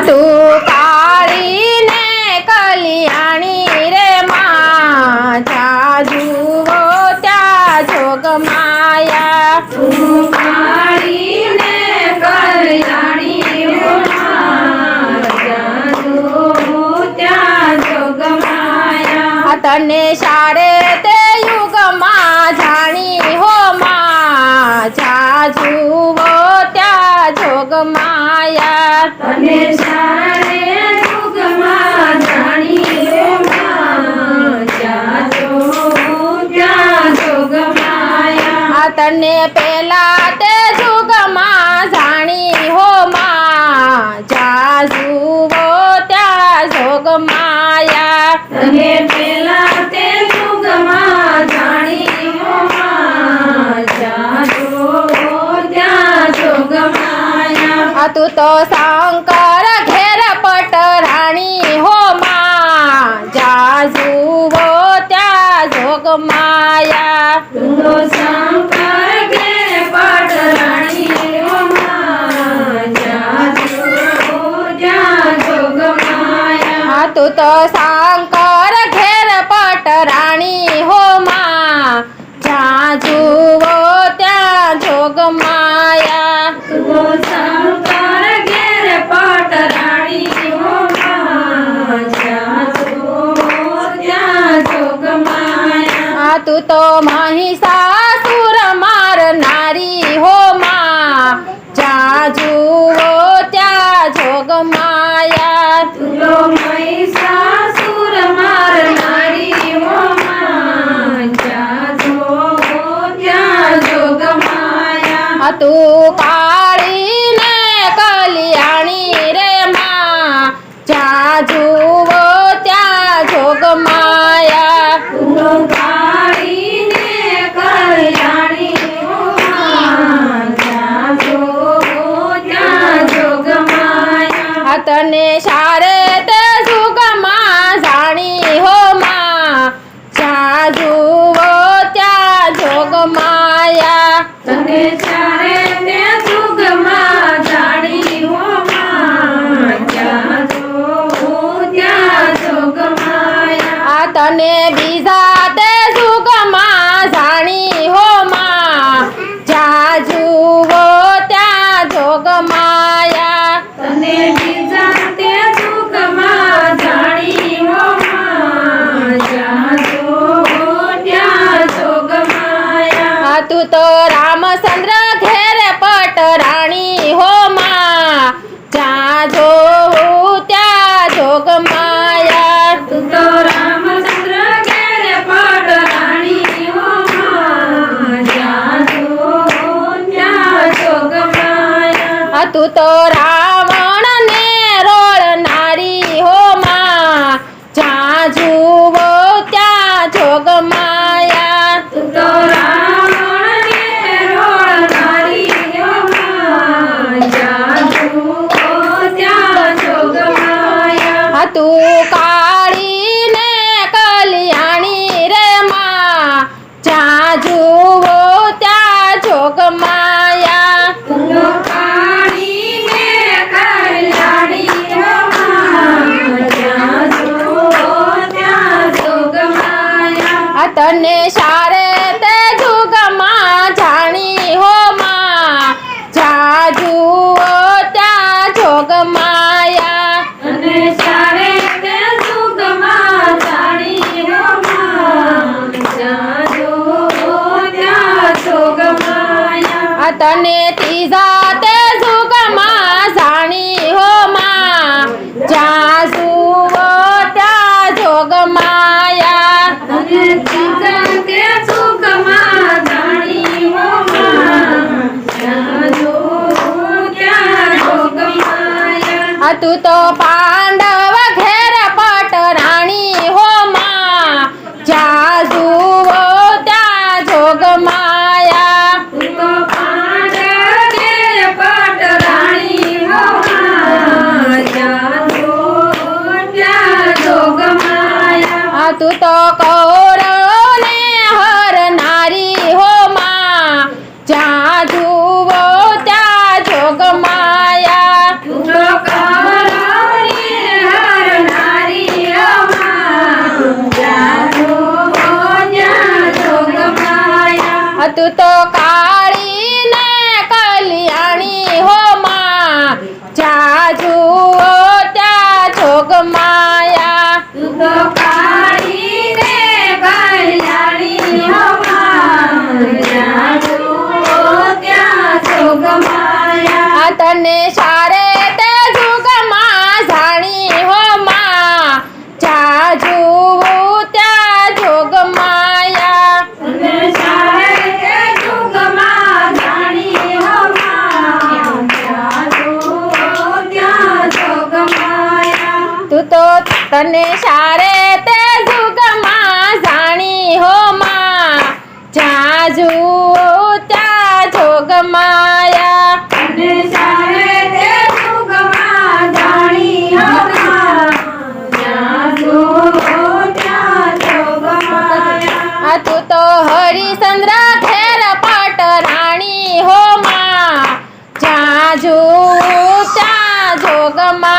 તું કાળી ને કલિયાણી રે માં જ્યાં જુઓ ત્યાં જોગ માયા તું કાળી ને કલ્યાણી રે માં જ્યાં જુઓ ત્યાં જોગ માયા તને સારે તે યુગમાં જાણી હો માં જ્યાં જુઓ ત્યાં જોગ માયા તને સારે યુગમાં જાણી રે માં જ્યાં જુઓ ત્યાં જોગ માયા તને પેલા તે યુગમાં જાણી હો માં જ્યાં જુઓ ત્યાં જોગ માયા તને પેલા તે યુગમાં જાણી હો માં જ્યાં જુઓ ત્યાં જોગ માયા તું તો શંકર ઘેર પટરાણી હો માં જ્યાં જુઓ ત્યાં જોગ માયા તું તો શંકર કે પટરાણી હો માં જ્યાં જુઓ ત્યાં જોગ માયા તું તો શંકર ઘેર પટરાણી હો માં જ્યાં જુઓ ત્યાં જોગ માયા તું તો શંકર ઘેર પટરાણી હો માં જ્યાં જુઓ ત્યાં જોગ માયા તું તો મહિષાસુર મારનારી હો માં જ્યાં જુઓ ત્યાં જોગ માયા તું તો મહિષાસુર મારનારી હો માં જ્યાં જુઓ ત્યાં જોગ માયા તું કાળી ને કલિયાણી રે માં જ્યાં જુઓ ત્યાં જોગ માયા તું તો કાળી ને કલ્યાણી હો માં જ્યાં જુઓ ત્યાં જોગ માયા તને સારે તે જુગમાં જાણી હો માં જ્યાં જુઓ ત્યાં જોગ માયા તને ચારે તે જુગમાં જાણી હો માં જ્યાં જુઓ ત્યાં જોગ માયા તને બીજા તે જુગમાં જાણી હો માં જ્યાં જુઓ ત્યાં જોગ માયા તને બીજા તે જુગમાં જાણી હો માં જ્યાં જુઓ ત્યાં જોગ માયા તું તો રામચંદ્ર ઘેર પટરાણી હો માં જ્યાં જોઉં ત્યાં જોગ માયા તું તો રામચંદ્ર ઘેર પટરાણી હો માં જ્યાં જુઓ ત્યાં જોગ માયા તું તો રાવણ ને રોળનારી હો માં જ્યાં જુઓ ત્યાં જોગ માયા તું તો રાવણ ને રોળનારી હો માં જ્યાં જુઓ ત્યાં જોગ માયા તું કાળી ને કલિયાણી રે માં જ્યાં જુઓ ત્યાં જોગ માયા તું તો કાળી ને કલ્યાણી હો માં જ્યાં જુઓ ત્યાં જોગ માયા તને સારે તે જુગમાં જાણી હો માં જ્યાં જુઓ ત્યાં જોગ માયા અને ચારે તે જુગમાં જાણી હો માં જ્યાં જુઓ ત્યાં જોગ માયા તને ત્રીજા તે જુગમાં જાણી હો માં જ્યાં જુઓ ત્યાં જોગ માયા અને ત્રીજા તે જુગમાં જાણી હો માં જ્યાં જુઓ ત્યાં જોગ માયા તું તો પાંડવ ઘેર પટરાણી હો માં જ્યાં જુઓ ત્યાં જોગ માયા તું તો પાંડવ ઘેર પટરાણી હો માં જ્યાં જુઓ ત્યાં જોગ માયા તું તો કૌરવ ને હરનારી હો માં જ્યાં જુઓ ત્યાં જોગ માયા તું તો કૌરવ જુઓ ત્યાં જોગમાયા તું તો કાળી રે કલ્યાણી હો માં જ્યાં જુઓ ત્યાં જોગમાયા તને સારે તે જુગમાં જાણી હો માં જા જુઓ ત્યાં જોગમાયા તને સારે તે જોગમાં જાણી હો માં જ્યાં જુઓ ત્યાં જોગમાયા તું તો તને સારે તે જુગમાં જાણી હો માં જા જુઓ ત્યાં જોગમાયા તને સારે તે જોગમાં જાણી હો માં જ્યાં જુઓ ત્યાં જોગમાયા તું તો હરિચંદ્ર ખેર પટરાણી હો માં જા જુઓ ત્યાં જોગમાયા